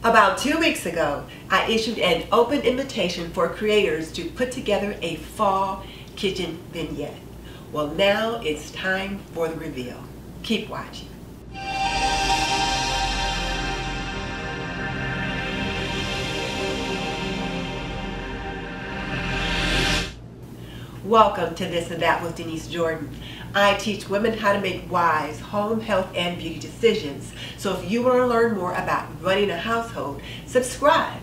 About 2 weeks ago, I issued an open invitation for creators to put together a fall kitchen vignette. Well, now it's time for the reveal. Keep watching. Welcome to This and That with Denise Jordan. I teach women how to make wise home, health, and beauty decisions. So if you want to learn more about running a household, subscribe.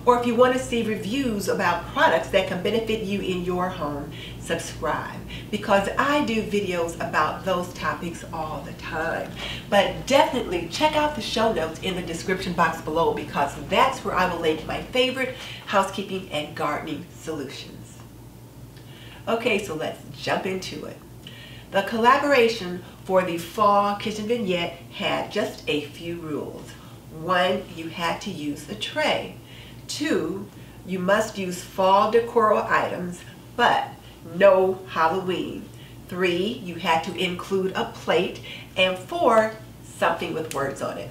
Or if you want to see reviews about products that can benefit you in your home, subscribe. Because I do videos about those topics all the time. But definitely check out the show notes in the description box below, because that's where I will link my favorite housekeeping and gardening solutions. Okay, so let's jump into it. The collaboration for the Fall Kitchen Vignette had just a few rules. 1, you had to use a tray. 2, you must use fall decor items, but no Halloween. 3, you had to include a plate. And 4, something with words on it.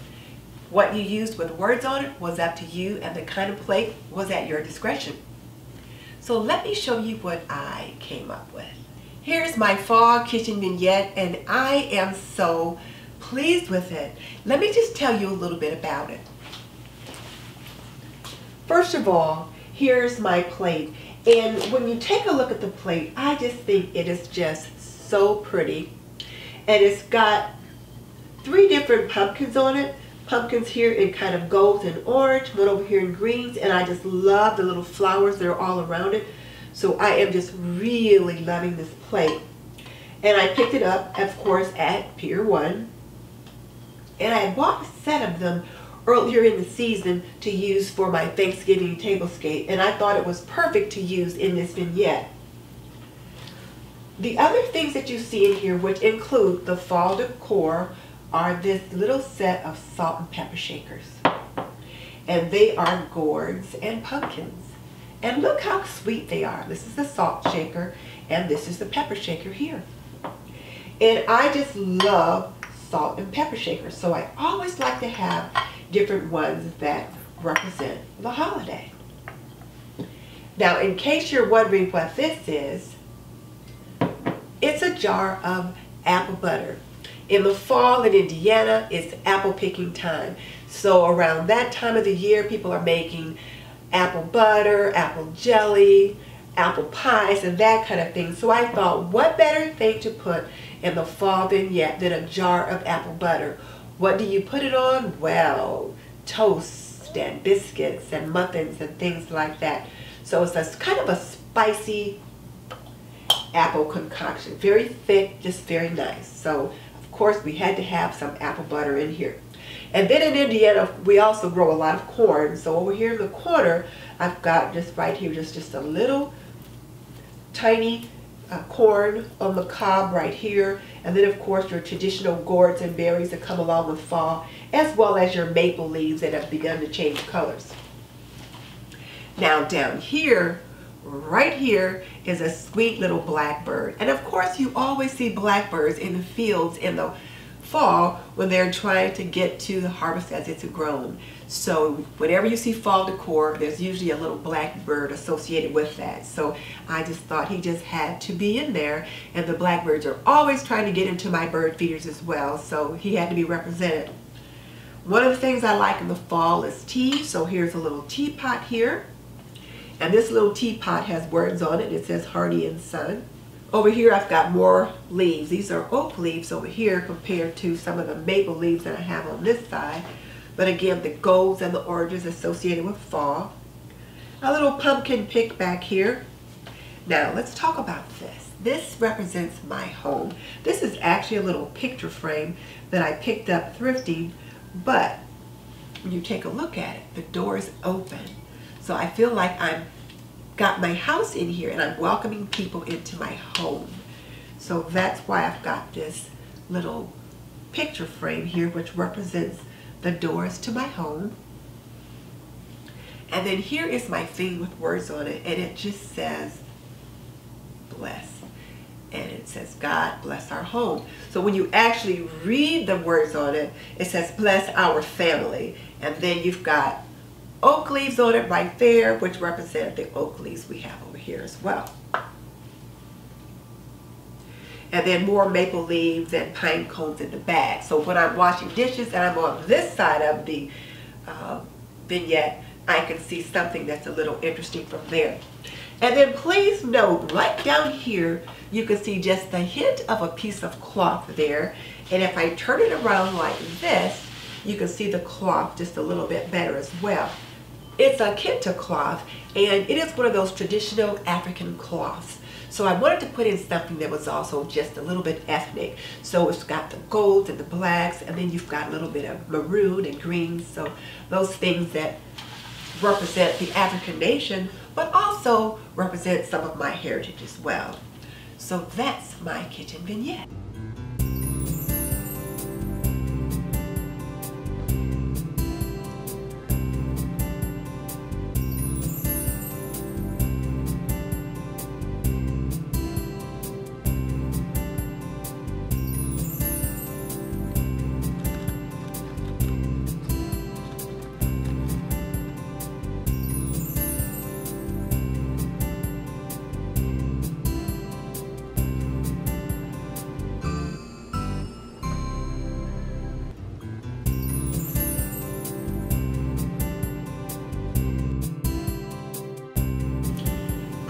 What you used with words on it was up to you, and the kind of plate was at your discretion. So let me show you what I came up with. Here's my Fall Kitchen Vignette, and I am so pleased with it. Let me just tell you a little bit about it. First of all, here's my plate. And when you take a look at the plate, I just think it is just so pretty. And it's got 3 different pumpkins on it. Pumpkins here in kind of gold and orange, one over here in greens, and I just love the little flowers that are all around it. So I am just really loving this plate. And I picked it up, of course, at Pier 1. And I had bought a set of them earlier in the season to use for my Thanksgiving tablescape, and I thought it was perfect to use in this vignette. The other things that you see in here, which include the fall decor, are this little set of salt and pepper shakers. And they are gourds and pumpkins. And look how sweet they are. This is the salt shaker, and this is the pepper shaker here. And I just love salt and pepper shakers, so I always like to have different ones that represent the holiday. Now, in case you're wondering what this is, it's a jar of apple butter. In the fall in Indiana, it's apple picking time. So around that time of the year, people are making apple butter, apple jelly, apple pies, and that kind of thing. So I thought, what better thing to put in the fall vignette than a jar of apple butter? What do you put it on? Well, toast and biscuits and muffins and things like that. So it's a kind of a spicy apple concoction. Very thick, just very nice. So of course we had to have some apple butter in here. And then in Indiana, we also grow a lot of corn. So over here in the corner, I've got just right here, just a little tiny corn on the cob right here. And then of course your traditional gourds and berries that come along with fall, as well as your maple leaves that have begun to change colors. Now down here, right here, is a sweet little blackbird. And of course you always see blackbirds in the fields in the fall when they're trying to get to the harvest as it's grown. So whenever you see fall decor, there's usually a little blackbird associated with that. So I just thought he just had to be in there, and the blackbirds are always trying to get into my bird feeders as well, so he had to be represented. One of the things I like in the fall is tea, so here's a little teapot here. And this little teapot has words on it. It says Hardy and Son. Over here I've got more leaves. These are oak leaves over here compared to some of the maple leaves that I have on this side. But again, the golds and the oranges associated with fall. A little pumpkin pick back here. Now let's talk about this. This represents my home. This is actually a little picture frame that I picked up thrifting, but when you take a look at it, the door is open. So I feel like I've got my house in here and I'm welcoming people into my home. So that's why I've got this little picture frame here, which represents the doors to my home. And then here is my thing with words on it, and it just says bless. And it says God bless our home. So when you actually read the words on it, it says bless our family. And then you've got oak leaves on it right there, which represent the oak leaves we have over here as well. And then more maple leaves and pine cones in the bag. So when I'm washing dishes and I'm on this side of the vignette, I can see something that's a little interesting from there. And then please note, right down here, you can see just the hint of a piece of cloth there. And if I turn it around like this, you can see the cloth just a little bit better as well. It's a kente cloth, and it is one of those traditional African cloths. So I wanted to put in something that was also just a little bit ethnic. So it's got the golds and the blacks, and then you've got a little bit of maroon and greens. So those things that represent the African nation, but also represent some of my heritage as well. So that's my kitchen vignette.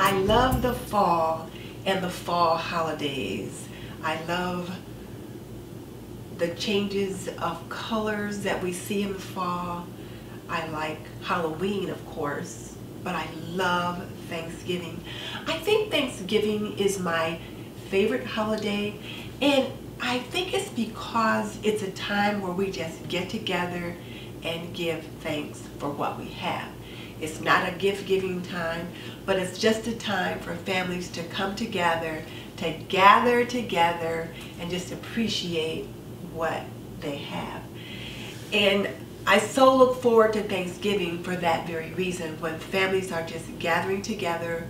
I love the fall and the fall holidays. I love the changes of colors that we see in the fall. I like Halloween, of course, but I love Thanksgiving. I think Thanksgiving is my favorite holiday, and I think it's because it's a time where we just get together and give thanks for what we have. It's not a gift-giving time, but it's just a time for families to come together, to gather together, and just appreciate what they have. And I so look forward to Thanksgiving for that very reason, when families are just gathering together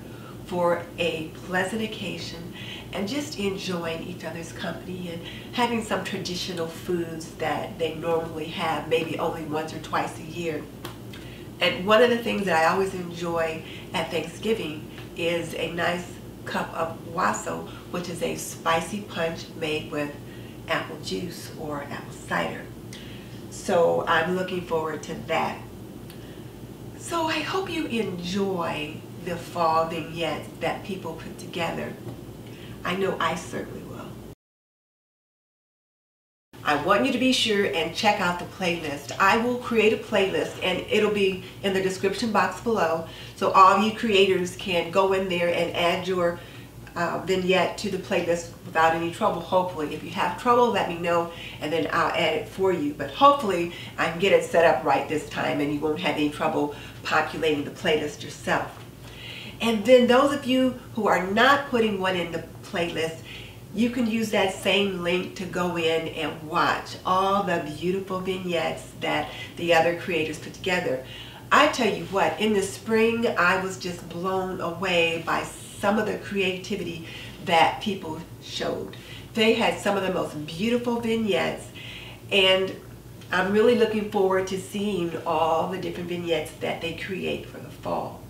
for a pleasant occasion and just enjoying each other's company and having some traditional foods that they normally have maybe only once or twice a year. And one of the things that I always enjoy at Thanksgiving is a nice cup of waso, which is a spicy punch made with apple juice or apple cider. So I'm looking forward to that. So I hope you enjoy the fall vignettes that people put together. I know I certainly will. I want you to be sure and check out the playlist. I will create a playlist, and it'll be in the description box below, so all you creators can go in there and add your vignette to the playlist without any trouble, hopefully. If you have trouble, let me know, and then I'll add it for you. But hopefully I can get it set up right this time, and you won't have any trouble populating the playlist yourself. And then those of you who are not putting one in the playlist, you can use that same link to go in and watch all the beautiful vignettes that the other creators put together. I tell you what, in the spring, I was just blown away by some of the creativity that people showed. They had some of the most beautiful vignettes, and I'm really looking forward to seeing all the different vignettes that they create for the fall.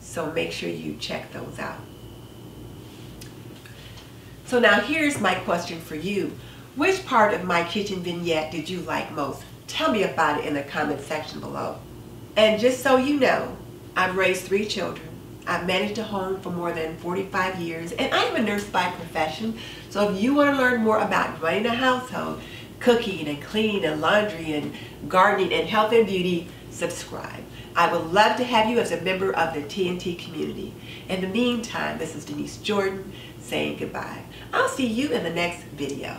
So make sure you check those out. So now here's my question for you. Which part of my kitchen vignette did you like most? Tell me about it in the comment section below. And just so you know, I've raised 3 children. I've managed a home for more than 45 years, and I'm a nurse by profession. So if you want to learn more about running a household, cooking and cleaning and laundry and gardening and health and beauty, subscribe. I would love to have you as a member of the TNT community. In the meantime, this is Denise Jordan saying goodbye. I'll see you in the next video.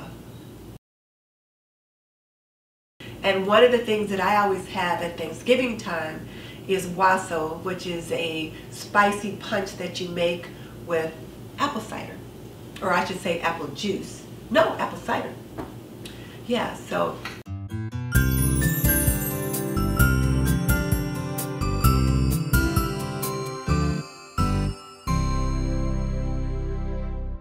And one of the things that I always have at Thanksgiving time is waso, which is a spicy punch that you make with apple cider. Or I should say apple juice. No, apple cider. Yeah, so